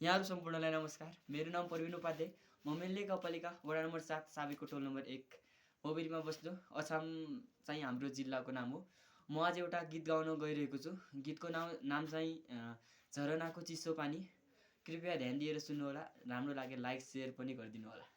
यहाँहरू सम्पूर्णलाई नमस्कार। मेरो नाम प्रवीण उपाध्याय। म मेनले गाउँपालिका वडा नम्बर 7 साबेको टोल नम्बर 1 मोबिरीमा बस्छु। अछाम चाहिँ हाम्रो जिल्लाको नाम हो। म आज एउटा गीत गाउन गइरहेको छु। गीतको नाम चाहिँ झरनाको चिसो पानी। कृपया ध्यान दिएर सुन्नुहोला। राम्रो लागे लाइक सेयर पनि गरिदिनु होला।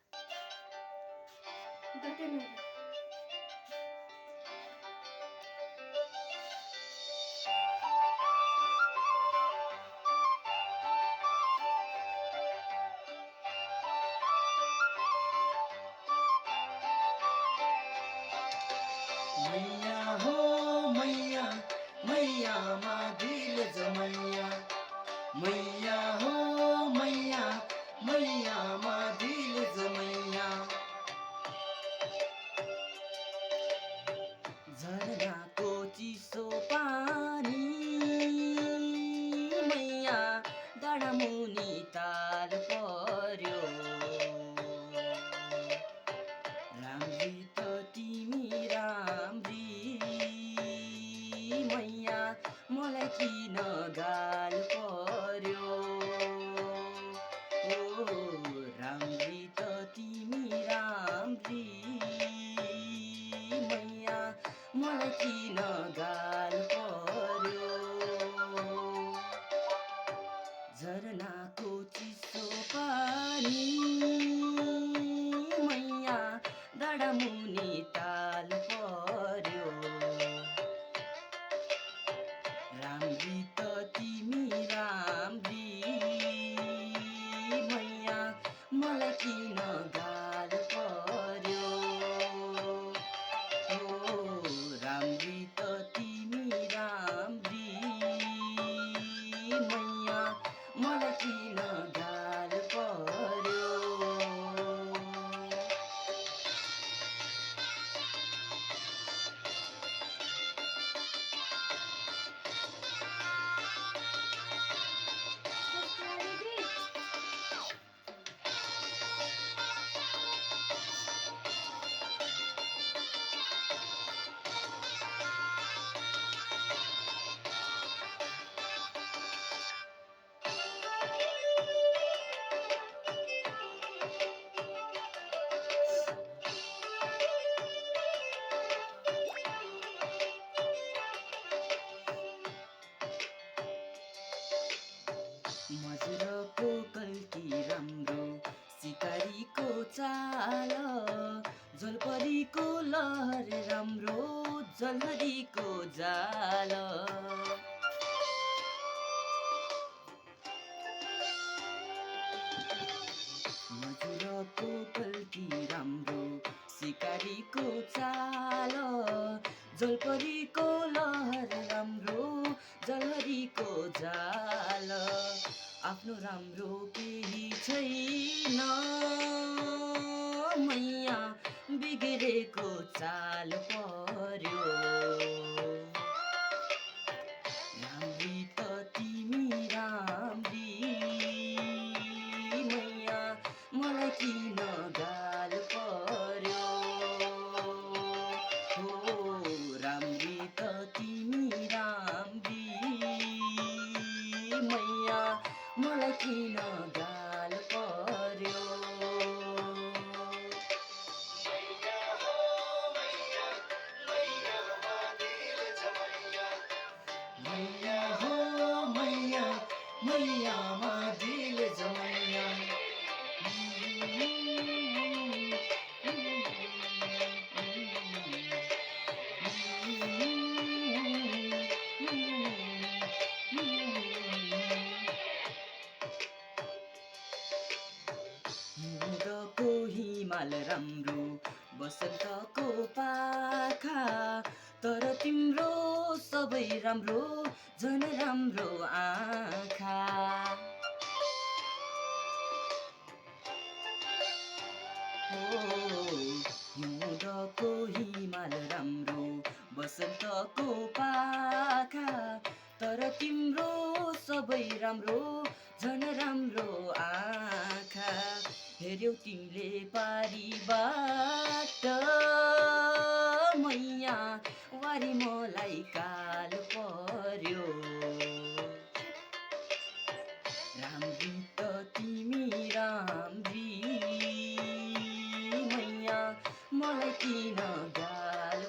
मैया हो मैया, मैया मादिल जमैया। मैया हो मैया, मैया मादिल जमैया। झरनाको चिसो पानी मैया डाँडामुनि ताल पर्यो। राम्री त तिमी राम्री मैया मलाई किन गाल पर्यो। ओ राम्री त तिमी राम्री मैया मलाई किन गाल पर्यो। झरनाको चिसो पानी मैया डाँडामुनि ताल पर्यो। राम्री त तिमी राम्री मैया मलाई किन गाल पर्यो। ओ राम्री त तिमी राम्री मैया मलाई किन गाल पर्यो। मजुरको कल्की राम्रो, सिकारीको चाल, जलपरीको लहर राम्रो, जलहरीको जाल। मजुरको कल्की राम्रो, सिकारीको चाल, जलपरीको लहर राम्रो, जलहरीको जाल। आफ्नो राम्रो केही छैन मैया बिग्रेको चाल पर्यो। राम्री त तिमी राम्री मैया मलाई किन गाल पर्यो। हो राम्री त तिमी राम्री मैया मलाई किन गाल पर्यो। मैया हो मैया, मैया मादिल जमैया। हिउँदको हिमाल राम्रो, बसन्तको पाखा, तर तिम्रो सबै राम्रो, झन् राम्रो आँखा। हिउँदको हिमाल राम्रो, बसन्तको पाखा, तर तिम्रो सबै राम्रो, झन् राम्रो आँखा। हेर्यौ तिमीले पारीबाट मैया वारी मलाई काल पर्यो। राम्री त तिमी राम्री मैया मलाई किन गाल